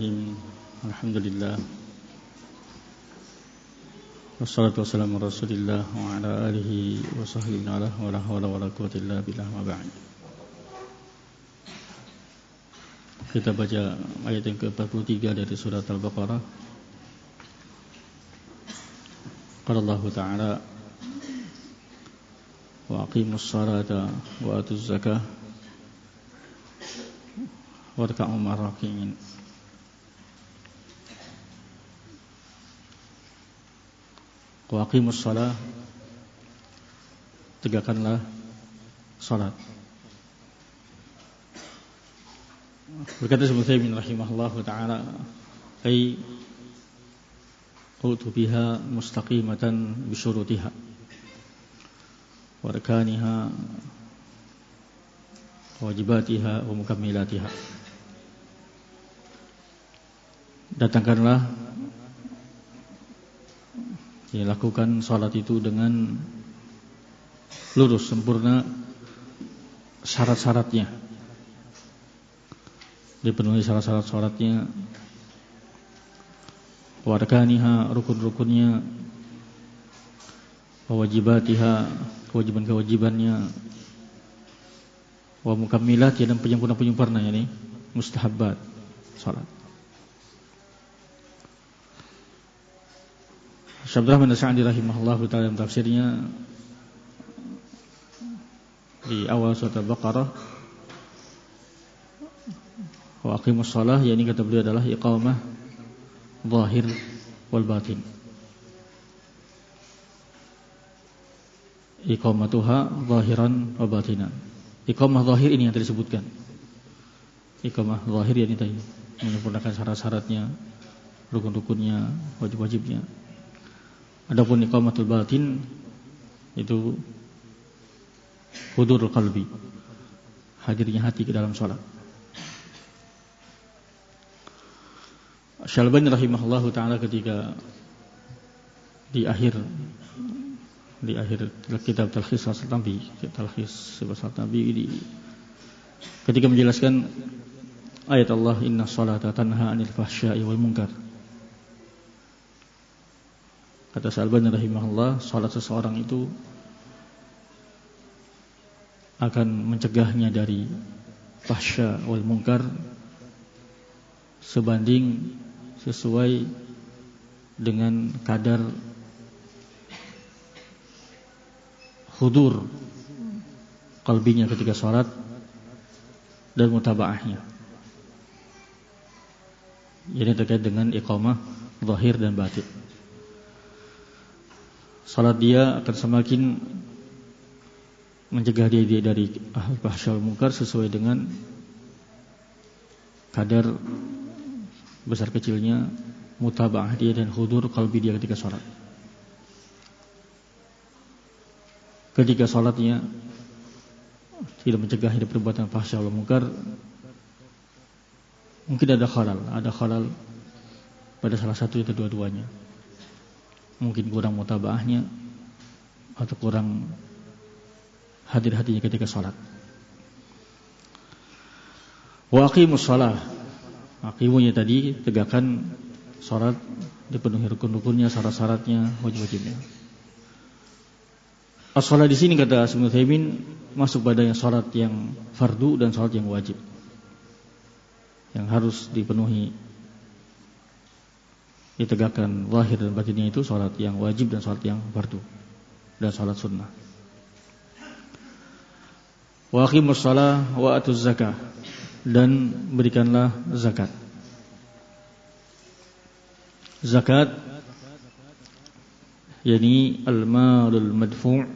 Bismillahirrahmanirrahim. Alhamdulillah. Wassalatu wassalamu ala Rasulillah wa ala alihi wa sahbihi wa la hawla wa la quwwata illa billah ma ba'd. Kita baca ayat yang ke-43 dari surat Al-Baqarah. Qala Allah Ta'ala wa aqimus salata wa atuz zakah warka'u ma'ar-raki'in. Wa aqimus shalah, tegakkanlah salat. Berkata Ibnu Utsaimin rahimahullahu taala, ay qutu biha mustaqimatan bi syurutiha wa arkaniha wajibatiha wa mukammilatiha. Datangkanlah, lakukan salat itu dengan lurus, sempurna syarat-syaratnya, dipenuhi syarat-syarat salatnya, wa arkaniha, rukun-rukunnya, wa wajibatiha, kewajiban-kewajibannya, wa mukammilatiha, dan penyempurna-penyempurnanya, ini mustahabbat salat. Syekh Abdurrahman As-Sa'di rahimahullahu ta'ala dalam tafsirnya di awal surat Al-Baqarah, wa aqimus shalah, yakni kata beliau adalah iqamah zahir wal batin. Iqamatuha zahiran wa batinan. Iqamah zahir ini yang tadi disebutkan. Iqamah zahir yakni tadi menyempurnakan syarat-syaratnya, rukun-rukunnya, wajib-wajibnya. Adapun iqamatul batin itu hudurul qalbi, hadirnya hati ke dalam salat. Syalbani rahimahullahu taala ketika di akhir kitab Talkhis As-Nabi, ketika menjelaskan ayat Allah, inna sholata tanha 'anil fahsya'i wal munkar. Kata Syalbani rahimahullah, salat seseorang itu akan mencegahnya dari fahsya wal munkar sebanding sesuai dengan kadar hudur qalbinya ketika salat dan mutabaahnya. Jadi terkait dengan iqamah zahir dan batin. Salat dia akan semakin mencegah dia dari fahsya wal munkar sesuai dengan kadar besar kecilnya mutabaah dia dan hudur qalbi dia ketika salat. Ketika salatnya tidak mencegah dari perbuatan fahsya wal munkar, mungkin ada khalal pada salah satu atau dua-duanya. Mungkin kurang mutabaahnya atau kurang hadir hatinya ketika salat. Wa aqimus shalah, aqimunya tadi tegakkan salat, dipenuhi rukun-rukunnya, syarat-syaratnya, wajib-wajibnya. As-shalah di sini kata Ibnu Utsaimin masuk padanya salat yang fardu dan salat yang wajib, yang harus dipenuhi, ditegakkan zahir dan batinnya, itu salat yang wajib dan salat yang fardu dan salat sunnah. Wa aqimus shalah wa atuz zakah, dan berikanlah zakat. Zakat yakni al-malul madfu'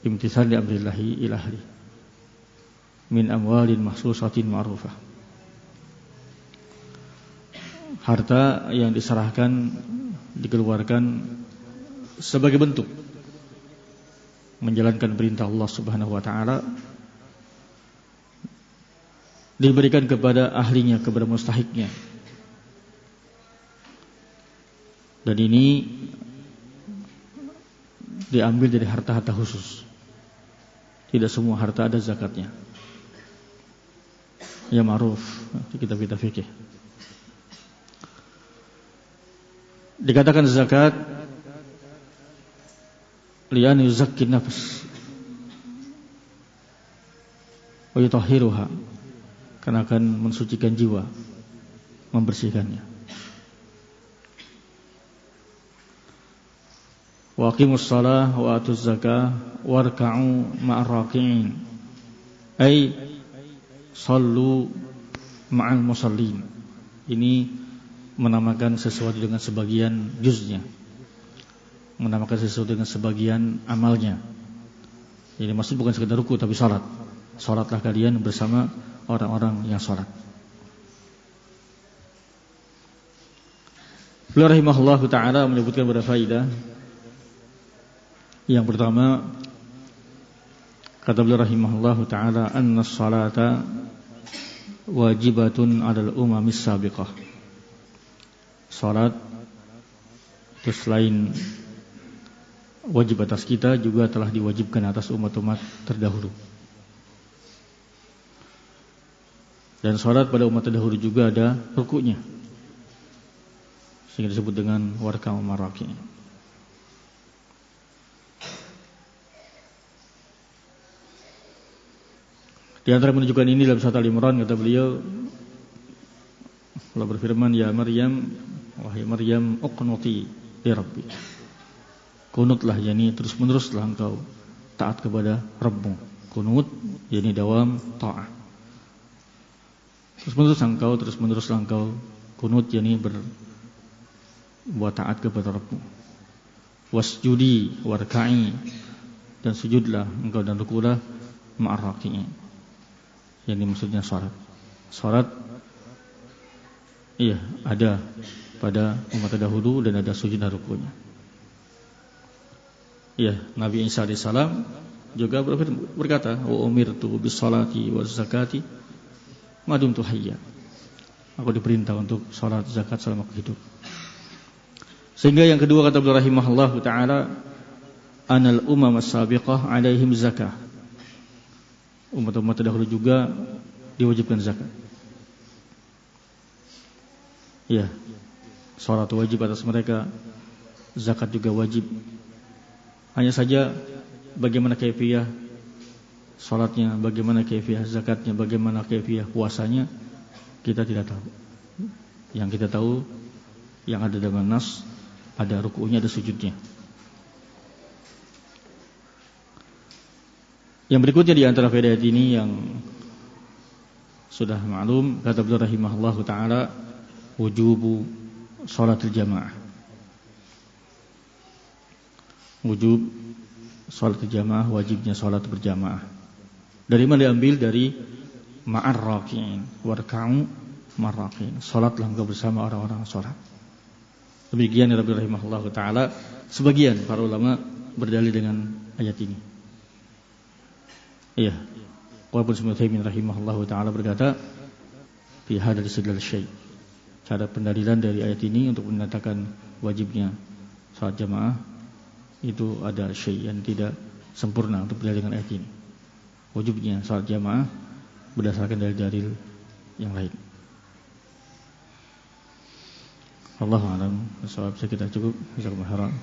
imtithal li amrillahi ila ahli min amwalin mahsusatin ma'rufah. Harta yang diserahkan, dikeluarkan sebagai bentuk menjalankan perintah Allah Subhanahu wa taala, diberikan kepada ahlinya, kepada mustahiknya. Dan ini diambil dari harta-harta khusus. Tidak semua harta ada zakatnya. Ya ma'ruf di kitab-kitab fikih. Dikatakan zakat lian yuzakkin nafs wa yutahhiruha, karena akan mensucikan jiwa, membersihkannya. Wa aqimus shalah wa atuz zakah warka'u ma'ar raki'in, ay sallu ma'al musallin. Ini menamakan sesuatu dengan sebagian juznya, menamakan sesuatu dengan sebagian amalnya. Jadi maksud bukan sekedar ruku tapi salat. Salatlah kalian bersama orang-orang yang salat. Beliau rahimahullahu ta'ala menyebutkan beberapa faedah. Yang pertama, kata beliau rahimahullahu ta'ala, anna salata wajibatun 'alal umamis sabiqah. Salat itu selain wajib atas kita, juga telah diwajibkan atas umat-umat terdahulu. Dan salat pada umat terdahulu juga ada rukuknya, sehingga disebut dengan warka'u maraki. Di antara menunjukkan ini dalam surat Al-Imran, kata beliau, Allah berfirman, ya Maryam, wahai Maryam, uqnuti li Rabbi. Kunutlah, yakni terus-meneruslah engkau taat kepada Rabbmu. Kunut, yakni dawam ta'ah. Terus-meneruslah engkau kunut, yakni berbuat taat kepada Rabbmu. Wasjudi warka'i, dan sujudlah engkau dan rukulah ma'ar raki'in. Yang maksudnya salat. Salat iya ada pada umat terdahulu dan ada sujud dan rukunya. Iya, Nabi Isa alaihissalam juga berkata, wa umirtu bis salati waz zakati ma dumtu hayya. Aku diperintah untuk salat zakat selama aku hidup. Sehingga yang kedua, kata beliau rahimahullahu taala, anal umam as-sabiqah alaihim zakah. Umat-umat terdahulu juga diwajibkan zakat. Ya, salat wajib atas mereka, zakat juga wajib. Hanya saja bagaimana kaifiyah salatnya, bagaimana kaifiyah zakatnya, bagaimana kaifiyah puasanya, kita tidak tahu. Yang kita tahu, yang ada dalam nas, ada ruku'nya, ada sujudnya. Yang berikutnya di antara faedah ini yang sudah maklum, kata beliau rahimahullahu taala, wujubu sholatul jamaah. Wujub sholatul jamaah, wajibnya sholat berjamaah. Dari mana diambil? Dari ma'ar raki'in, warka'u ma'ar raki'in. Sholatlah engkau bersama orang-orang sholat. Demikian ya Rabbi rahimahullahu taala. Sebagian para ulama berdalil dengan ayat ini. Iya, walaupun Ibnu Taimiyah rahimahullahu taala berkata, fi hadzal istidlal syai'. Cara pendalilan dari ayat ini untuk menyatakan wajibnya salat jamaah itu ada syai' yang tidak sempurna untuk berdalil dengan ayat ini. Wajibnya salat jamaah berdasarkan dalil-dalil yang lain. Allahu a'lam. Sebab kita cukup. Jazakumullah khairan.